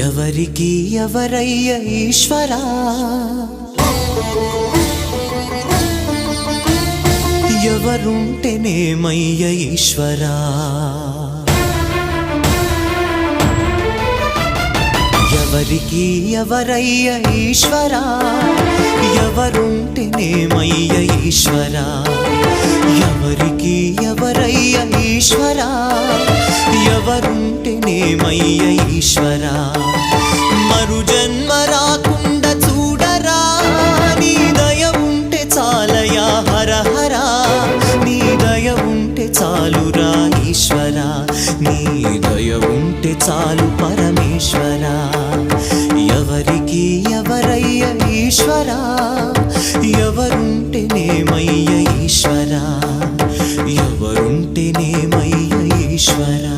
ఎవరికి ఎవరయ్య ఈశ్వరా, ఎవరుంటేనేమయ్య ఈశ్వరా, ఎవరికి ఎవరయ్య ఈశ్వరా, ఎవరుంటేనేమయ్య ఈశ్వరా, ఎవరికి ఎవరయ్య ఈశ్వరా, ఎవరుంటేనేమయ్య ఈశ్వరా. మరు జన్మ రాకుండా చూడరా, నీ దయ ఉంటే చాలయా హర హరా, నీ దయ ఉంటే చాలురా ఈశ్వరా, నీ దయ ఉంటే చాలు పరమేశ్వరా. ఎవరికి ఎవరయ్య ఈశ్వరా, ఎవరుంటేనేమయ్య ఈశ్వరా, ఎవరుంటేనేమయ్య ఈశ్వరా.